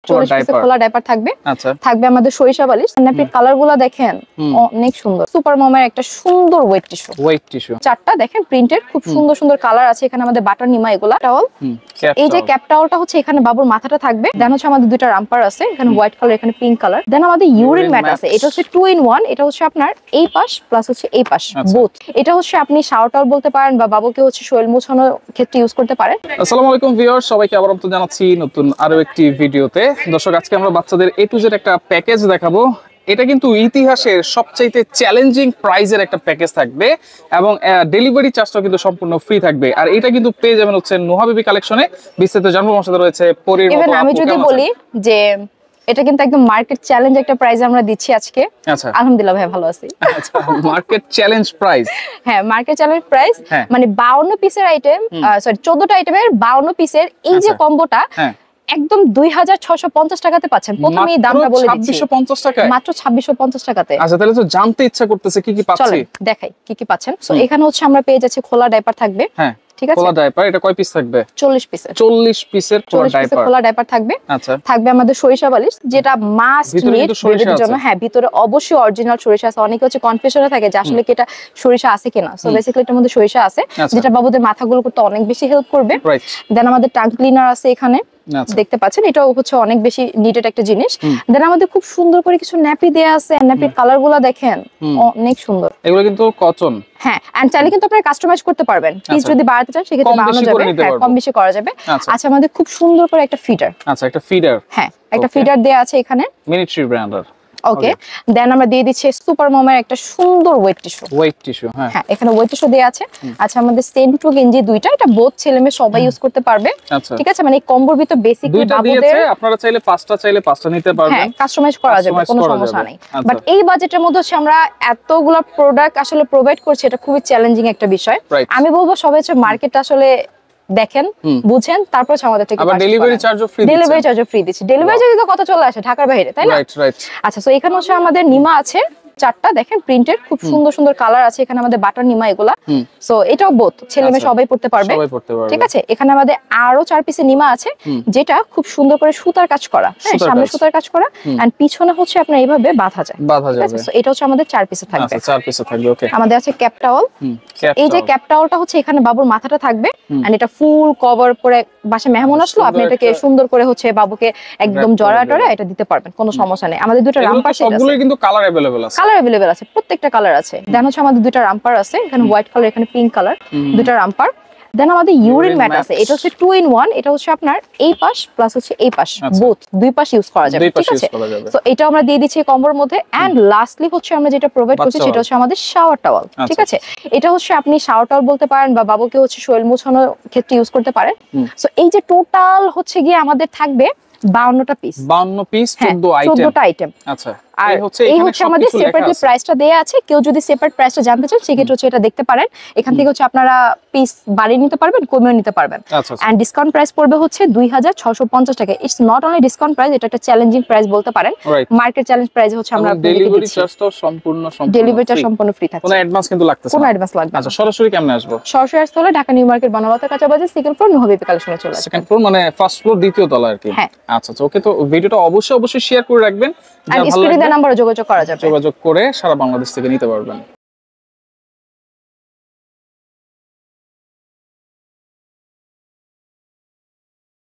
40 পিসের খোলা ডাইপার থাকবে। আচ্ছা, থাকবে আমাদের সরিষা বালিশ। ন্যাপির কালারগুলো দেখেন অনেক সুন্দর। সুপার মমের একটা সুন্দর ওয়েট টিস্যু। চারটা দেখেন প্রিন্টেড, খুব সুন্দর সুন্দর কালার আছে। এখানে আমাদের বাটার নিমা এগুলা টাওয়াল। এই যে ক্যাপ টাওয়ালটা হচ্ছে এখানে বাবুর মাথাটা থাকবে। দেন হচ্ছে আমাদের দুইটা রাম্পার আছে, এখানে হোয়াইট কালার, এখানে পিঙ্ক কালার। দেন আমাদের ইউরিন ম্যাট আছে, এটা হচ্ছে 2 in 1। এটা হচ্ছে আপনার এই পাশ প্লাস হচ্ছে এই পাশ বোথ। এটা হচ্ছে আপনি শাওয়ার টাওয়াল বলতে পারেন বা বাবুকে হচ্ছে শরীর মোছানোর ক্ষেত্রে ইউজ করতে পারেন। আসসালামু আলাইকুম ভিউয়ার্স, সবাইকে আবার আমন্ত্রণ জানাচ্ছি নতুন আরো একটি ভিডিওতে। দর্শক, আজকে আমরা বাচ্চাদের A to Z একটা প্যাকেজ দেখাবো। এটা কিন্তু ইতিহাসের সবচাইতে চ্যালেঞ্জিং প্রাইজের একটা প্যাকেজ থাকবে এবং ডেলিভারি চার্জটাও কিন্তু সম্পূর্ণ ফ্রি থাকবে। আর এটা কিন্তু পেয়ে যাবেন হচ্ছে নোহা বেবি কালেকশনে। বিস্তারিত জানবো, আমার সাথে রয়েছে পরীর মতো। আমি যদি বলি যে এটা কিন্তু একদম মার্কেট চ্যালেঞ্জ একটা প্রাইস আমরা দিচ্ছি আজকে। আচ্ছা, আলহামদুলিল্লাহ ভাই ভালো আছি। আচ্ছা, মার্কেট চ্যালেঞ্জ প্রাইস। হ্যাঁ, মার্কেট চ্যালেঞ্জ প্রাইস, মানে 52 পিসের আইটেম, সরি 14টা আইটেমের 52 পিসের এই যে কম্বোটা একদম 2650 টাকাতে পাচ্ছেন। প্রথমেই দামটা বলে দিচ্ছি, 2650 টাকায়, মাত্র 2650 টাকাতে। আচ্ছা, তাহলে তো জানতে ইচ্ছা করতেছে কি কি পাচ্ছি। দেখাই কি কি পাচ্ছেন। সো এখানে হচ্ছে আমরা পেয়ে যাচ্ছি খোলা ডাইপার থাকবে। হ্যাঁ, ঠিক আছে, খোলা ডাইপার। এটা কয় পিস থাকবে? 40 পিসের। 40 পিসের খোলা ডাইপার থাকবে। আচ্ছা, থাকবে আমাদের সরিষা বালিশ, যেটা মাস্ট নিড বেবির জন্য। হ্যাঁ, ভিতরে অবশ্যই অরিজিনাল সরিষা আছে। অনেকে হচ্ছে কনফিউশনে থাকে যে আসলে কি এটা সরিষা আছে কিনা। সো বেসিক্যালি এটার মধ্যে সরিষা আছে, যেটা বাবুদের মাথাগুলো করতে অনেক বেশি হেল্প করবে। দেন আমাদের টাং ক্লিনার আছে এখানে, দেখতে পাচ্ছেন, এটাও হচ্ছে অনেক বেশি নিডেড একটা জিনিস। দেন আমাদের খুব সুন্দর করে কিছু ন্যাপি দেয়া আছে। ন্যাপির কালারগুলো দেখেন অনেক সুন্দর। এগুলো কিন্তু কটন। হ্যাঁ, এন্ড চাইলে কিন্তু আপনারা কাস্টমাইজ করতে পারবেন। পিস যদি বাড়াতে চান সেক্ষেত্রে বাড়ানো যাবে। হ্যাঁ, কম বেশি করা যাবে। আচ্ছা, আমাদের খুব সুন্দর করে একটা ফিডার। আচ্ছা, একটা ফিডার। হ্যাঁ, একটা ফিডার দেয়া আছে এখানে, মিনিট্রি ব্র্যান্ডের। ওকে। দেন আমরা দিয়ে দিচ্ছি সুপার মমের একটা সুন্দর ওয়েট টিস্যু। হ্যাঁ, এখানে ওয়েট টিস্যু দেয়া আছে। আচ্ছা, আমাদের সেম টু গেঞ্জি দুইটা, এটা বোথ ছেলে মেয়ে সবাই ইউজ করতে পারবে। ঠিক আছে, মানে এই কম্বোর ভিতর বেসিক্যালি বাবুদের আপনারা চাইলে পাঁচটা নিতে পারবেন। হ্যাঁ, কাস্টমাইজ করা যাবে, কোনো সমস্যা নাই। বাট এই বাজেটের মধ্যে হচ্ছে আমরা এতগুলা প্রোডাক্ট আসলে প্রোভাইড করছি, এটা খুবই চ্যালেঞ্জিং একটা বিষয়। আমি বলবো সবাই হচ্ছে মার্কেটটা আসলে দেখেন, বুঝেন, তারপর আমাদের থেকে ডেলিভারি চার্জও ফ্রি দিচ্ছি। ডেলিভারি চার্জ তো কত চলে আসে ঢাকার বাইরে, তাই না? আচ্ছা, তো এখানে হচ্ছে আমাদের নিমা আছে চারটা, দেখেন প্রিন্টেড, খুব সুন্দর সুন্দর কালার আছে। এখানে আমাদের বাটার নিমা এগুলা। সো এটাও বোথ ছেলে মেয়ে সবাই পড়তে পারবে। ঠিক আছে, এখানে আমাদের আরো 4 পিসের নিমা আছে, যেটা খুব সুন্দর করে সুতার কাজ করা। হ্যাঁ, সামনে সুতার কাজ করা এন্ড পিছনে হচ্ছে আপনার এইভাবে বাঁধা যায়। সো এটা হচ্ছে আমাদের 4 পিসে থাকবে। আচ্ছা, 4 পিসে থাকবে। ওকে। আমাদের আছে ক্যাপ টাওয়াল। এই যে ক্যাপ টাওয়ালটা হচ্ছে এখানে বাবুর মাথাটা থাকবে এন্ড এটা ফুল কভার করে বাসায় মেহমান আসলো আপনি এটাকে সুন্দর করে হচ্ছে বাবুকে একদম জড়াটরে এটা দিতে পারবেন, কোনো সমস্যা নেই। আমাদের দুটো রাম্পার সেট আছে, সবগুলোই কিন্তু কালার अवेलेबल আছে, প্রত্যেকটা কালার আছে। দেন হচ্ছে আমাদের দুইটা রাম্পার আছে, এখানে হোয়াইট কালার, এখানে পিঙ্ক কালার, দুইটা রাম্পার। দেন আমাদের ইউরিন ম্যাট আছে, এটা হচ্ছে 2 in 1। এটা হচ্ছে আপনার এই পাশ প্লাস হচ্ছে এই পাশ বোথ, দুই পাশ ইউজ করা যাবে। ঠিক আছে, সো এটা আমরা দিয়ে দিচ্ছি কম্বোর মধ্যে। এন্ড লাস্টলি হচ্ছে আমরা যেটা প্রোভাইড করছি সেটা হচ্ছে আমাদের শাওয়ার টাওয়াল। ঠিক আছে, এটা হচ্ছে আপনি শাওয়ার টাওয়াল বলতে পারেন বা বাবুকে হচ্ছে শরীর মোছানোর ক্ষেত্রে ইউজ করতে পারেন। সো এই যে টোটাল হচ্ছে গিয়ে আমাদের থাকবে 52টা পিস, 52 পিস, 14টা আইটেম। আচ্ছা, আর এই হচ্ছে আমাদের সেপারেটলি প্রাইসটা দেয়া আছে। কেউ যদি সেপারেট প্রাইসটা জানতে চান সেক্ষেত্রে হচ্ছে এটা দেখতে পারেন। এখান থেকে হচ্ছে আপনারা পিস বাড়িয়ে নিতে পারবেন, কমিয়ে নিতে পারবেন। এন্ড ডিসকাউন্ট প্রাইস পড়বে হচ্ছে 2650 টাকা। It's not only discount price, এটা একটা চ্যালেঞ্জিং প্রাইস বলতে পারেন। মার্কেট চ্যালেঞ্জ প্রাইস হচ্ছে আমরা ডেলিভারি চার্জটাও সম্পূর্ণ ফ্রি থাকে। কোনো অ্যাডভান্স কিন্তু লাগতেছে না। কোনো অ্যাডভান্স লাগবে না। আচ্ছা, সরাসরি কেমনে আসবো? সরাসরি আসতে হলে ঢাকা নিউ মার্কেট বনলতা কাঁচা বাজার সেকেন্ড ফ্লোর নোহা বেবি কালেকশনে চলে আসবেন। সেকেন্ড ফ্লোর মানে ফার্স্ট ফ্লোর, দ্বিতীয় তলা আর কি। আচ্ছা, ওকে। তো ভিডিওটা অবশ্যই শেয়ার করে রাখবেন, আর স্ক্রিনে দেওয়া নম্বরে যোগাযোগ করা যাবে। যোগাযোগ করে সারা বাংলাদেশ থেকে নিতে পারবেন।